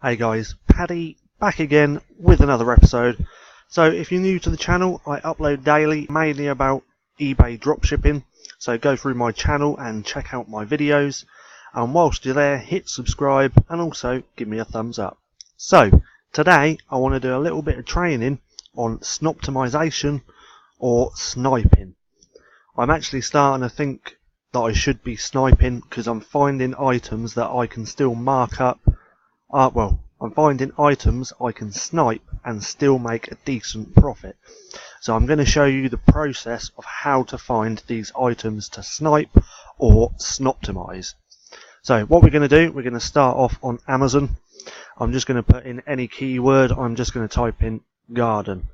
Hey guys, Paddy back again with another episode. So if you're new to the channel, I upload daily mainly about eBay dropshipping. So go through my channel and check out my videos. And whilst you're there, hit subscribe and also give me a thumbs up. So today I want to do a little bit of training on snoptimization or sniping. I'm actually starting to think that I should be sniping because I'm finding items that I can still mark up. I'm finding items I can snipe and still make a decent profit. So I'm going to show you the process of how to find these items to snipe or snoptimize. So what we're going to do, we're going to start off on Amazon. I'm just going to put in any keyword. I'm just going to type in garden.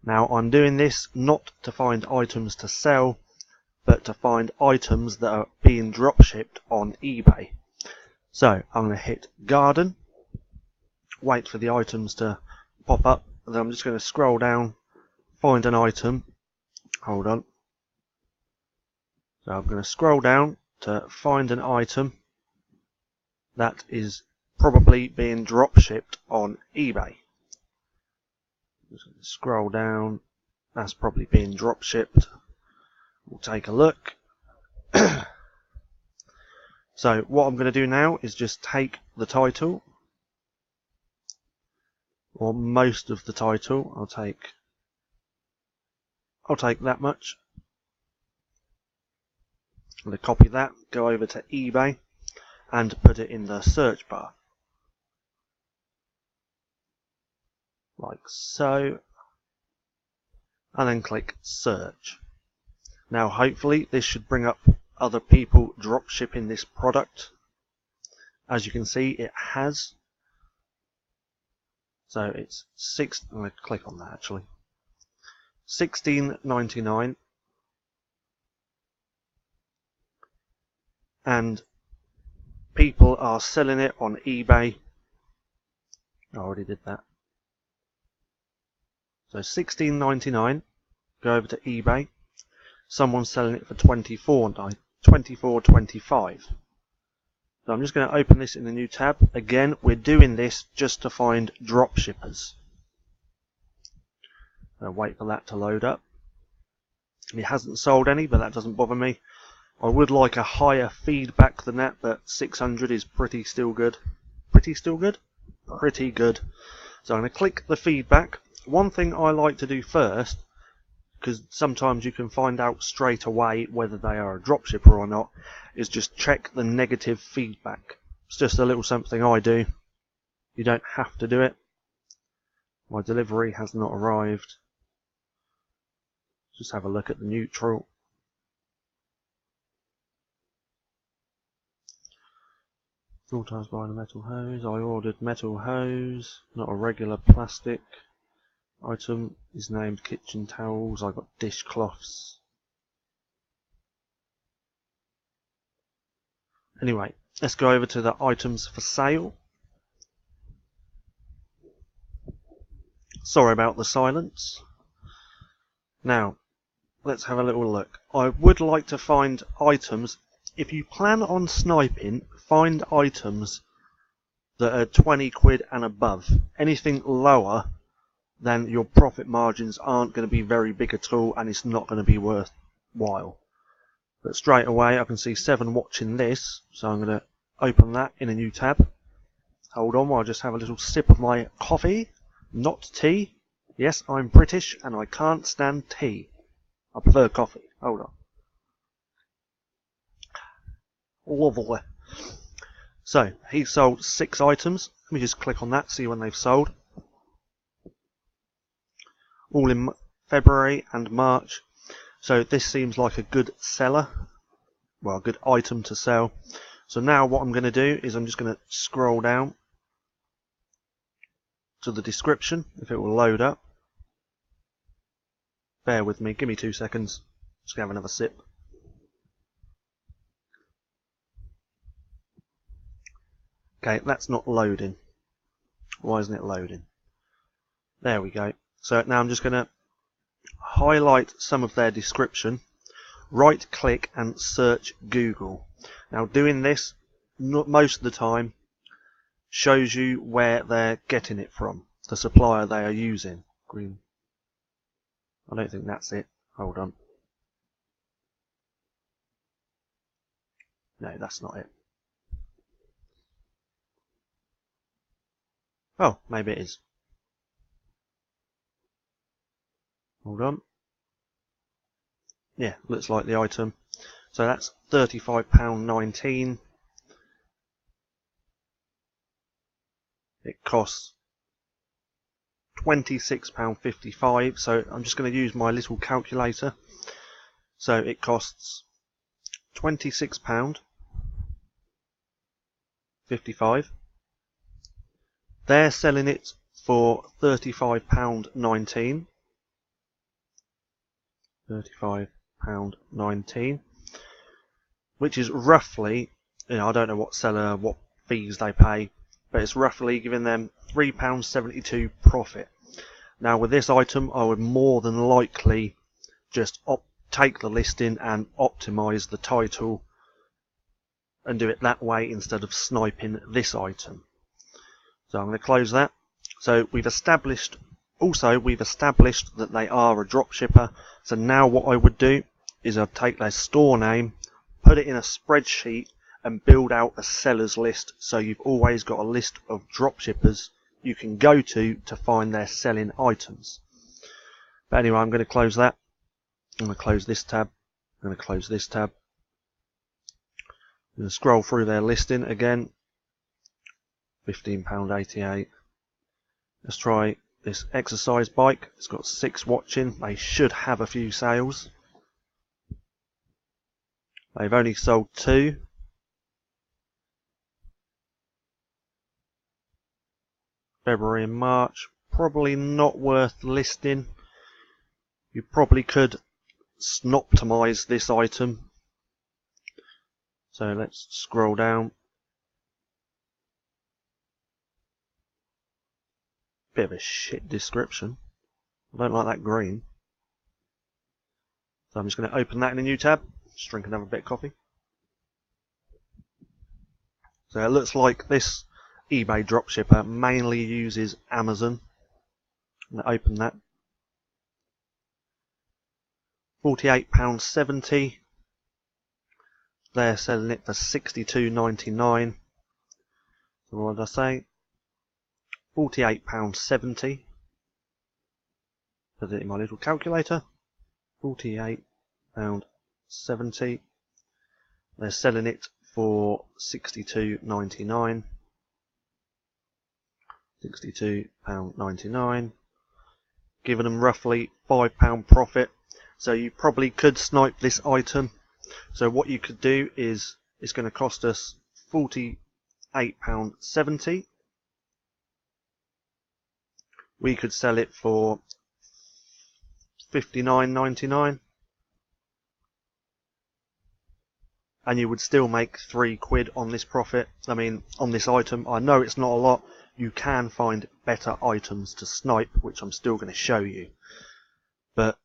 Now I'm doing this not to find items to sell, but to find items that are being dropshipped on eBay. So I'm going to hit garden. Wait for the items to pop up, and then I'm just going to scroll down, find an item. Hold on. So I'm going to scroll down to find an item that is probably being dropshipped on eBay. Just going to scroll down. That's probably being dropshipped. We'll take a look. So what I'm going to do now is just take the title, or most of the title. I'll take that much. I'm going to copy that, go over to eBay and put it in the search bar like so, and then click search. Now hopefully this should bring up other people drop shipping this product. As you can see, it has. So it's I'm going to click on that actually. $16.99, and people are selling it on eBay. I already did that. So $16.99. Go over to eBay. Someone's selling it for $24.25. So I'm just going to open this in a new tab. Again, we're doing this just to find drop shippers. I'll wait for that to load up. It hasn't sold any, but that doesn't bother me. I would like a higher feedback than that, but 600 is pretty still good. Pretty still good? Pretty good. So I'm going to click the feedback. One thing I like to do first, because sometimes you can find out straight away whether they are a dropshipper or not, is just check the negative feedback. It's just a little something I do. You don't have to do it. My delivery has not arrived. Just have a look at the neutral. Thought I was buying a metal hose. I ordered metal hose, not a regular plastic. Item is named kitchen towels. I got dishcloths. Anyway, let's go over to the items for sale. Sorry about the silence. Now, let's have a little look. I would like to find items. If you plan on sniping, find items that are 20 quid and above. Anything lower, then your profit margins aren't going to be very big at all, and it's not going to be worthwhile. But straight away I can see 7 watching this, so I'm going to open that in a new tab. Hold on while I just have a little sip of my coffee, not tea. Yes, I'm British and I can't stand tea. I prefer coffee. Hold on. Lovely. So he sold 6 items. Let me just click on that, see when they've sold. All in February and March. So this seems like a good seller. Well, a good item to sell. So now what I'm going to do is I'm just going to scroll down to the description, if it will load up. Bear with me, give me 2 seconds. Just have another sip. Okay, that's not loading. Why isn't it loading? There we go. So now I'm just going to highlight some of their description, right click and search Google. Now doing this most of the time shows you where they're getting it from, the supplier they are using. Green. I don't think that's it. Hold on. No, that's not it. Oh, maybe it is. Hold on. Yeah, looks like the item. So that's £35.19. It costs £26.55. So I'm just going to use my little calculator. So it costs £26.55. They're selling it for £35.19. £35.19, which is roughly, I don't know what fees they pay, but it's roughly giving them £3.72 profit. Now with this item, I would more than likely just take the listing and optimize the title and do it that way instead of sniping this item. So I'm going to close that. So we've established that they are a dropshipper. So now what I would do is I'd take their store name, put it in a spreadsheet and build out a sellers list, so you've always got a list of dropshippers you can go to find their selling items. But anyway, I'm going to close that. I'm going to close this tab. I'm going to close this tab. I'm going to scroll through their listing again. £15.88. Let's try this exercise bike. It's got 6 watching. They should have a few sales. They've only sold 2. February and March. Probably not worth listing. You probably could optimize this item. So let's scroll down. Bit of a shit description. I don't like that green. So I'm just going to open that in a new tab. Just drink another bit of coffee. So it looks like this eBay dropshipper mainly uses Amazon. I'm going to open that. £48.70. They're selling it for £62.99. So what did I say? £48.70. Put it in my little calculator. £48.70. They're selling it for £62.99. £62.99. Giving them roughly £5 profit. So you probably could snipe this item. So what you could do is, it's going to cost us £48.70. We could sell it for £59.99, and you would still make £3 on this profit. I mean, on this item. I know it's not a lot. You can find better items to snipe, which I'm still going to show you. But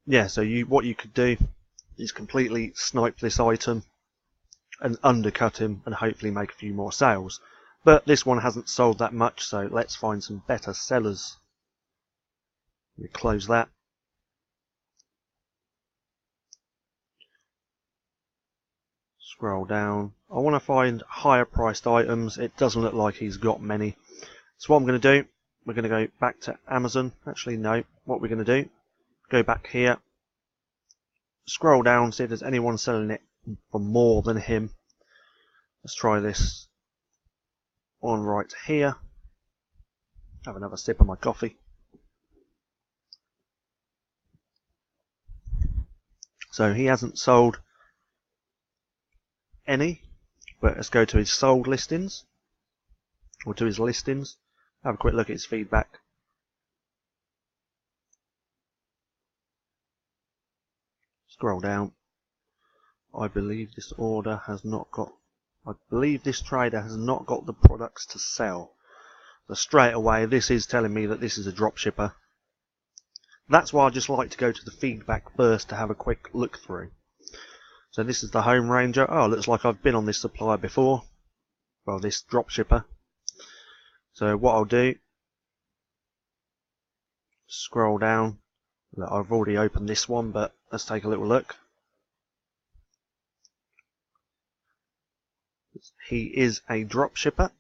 yeah, so what you could do is completely snipe this item and undercut him and hopefully make a few more sales. But this one hasn't sold that much, so let's find some better sellers. We close that. Scroll down. I want to find higher priced items. It doesn't look like he's got many. So what I'm going to do, we're going to go back to Amazon. Actually, no. What we're going to do, go back here. Scroll down, see if there's anyone selling it for more than him. Let's try this one right here. Have another sip of my coffee. So he hasn't sold any, but let's go to his sold listings, or to his listings. Have a quick look at his feedback. Scroll down. I believe this trader has not got the products to sell. So straight away, this is telling me that this is a dropshipper. That's why I just like to go to the feedback first to have a quick look through. So this is the Home Ranger. Oh, looks like I've been on this supplier before. Well, this dropshipper. So what I'll do, scroll down. Look, I've already opened this one, but let's take a little look. He is a dropshipper,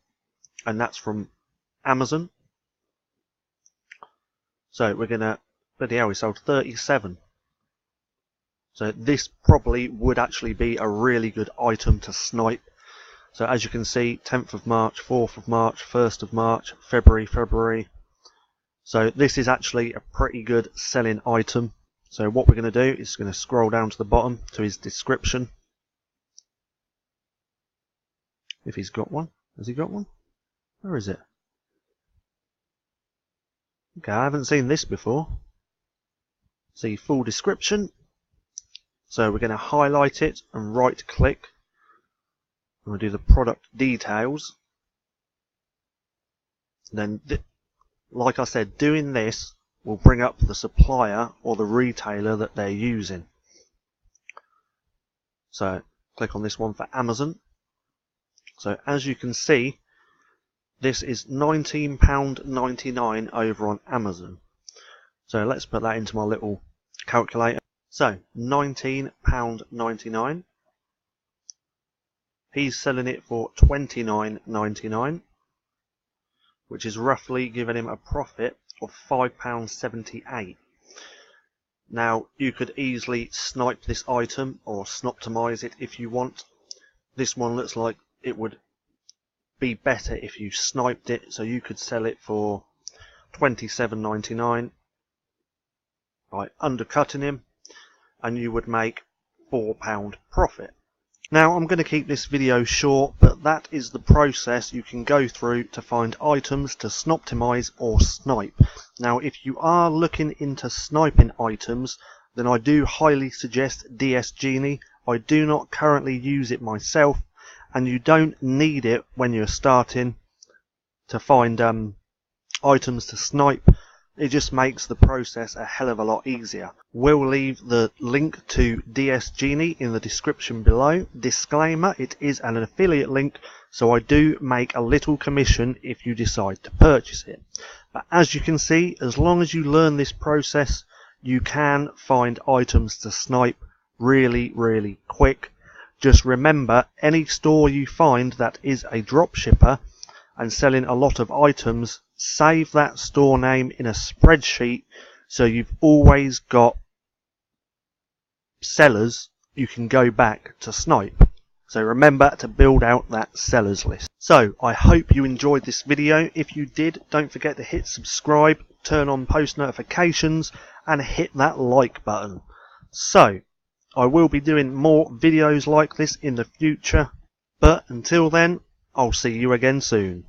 and that's from Amazon. So we're gonna, bloody hell, we sold 37. So this probably would actually be a really good item to snipe. So as you can see, 10th of March, 4th of March, 1st of March, February. So this is actually a pretty good selling item. So what we're going to do is going to scroll down to the bottom to his description. If he's got one. Has he got one? Where is it? Okay, I haven't seen this before. See full description. So we're going to highlight it and right click. And we'll do the product details. Then, like I said, doing this will bring up the supplier or the retailer that they're using. So click on this one for Amazon. So as you can see, this is £19.99 over on Amazon. So let's put that into my little calculator. So £19.99. He's selling it for £29.99, which is roughly giving him a profit of £5.78. Now you could easily snipe this item or snoptimize it if you want. This one looks like it would be better if you sniped it, so you could sell it for £27.99 by undercutting him, and you would make £4 profit. Now I'm going to keep this video short, but that is the process you can go through to find items to snoptimize or snipe. Now if you are looking into sniping items, then I do highly suggest DS Genie. I do not currently use it myself, and you don't need it when you're starting to find items to snipe. It just makes the process a hell of a lot easier. We'll leave the link to DS Genie in the description below. Disclaimer, it is an affiliate link, so I do make a little commission if you decide to purchase it. But as you can see, as long as you learn this process, you can find items to snipe really quick. Just remember, any store you find that is a dropshipper and selling a lot of items, save that store name in a spreadsheet so you've always got sellers you can go back to snipe. So remember to build out that sellers list. So I hope you enjoyed this video. If you did, don't forget to hit subscribe, turn on post notifications and hit that like button. So I will be doing more videos like this in the future, but until then, I'll see you again soon.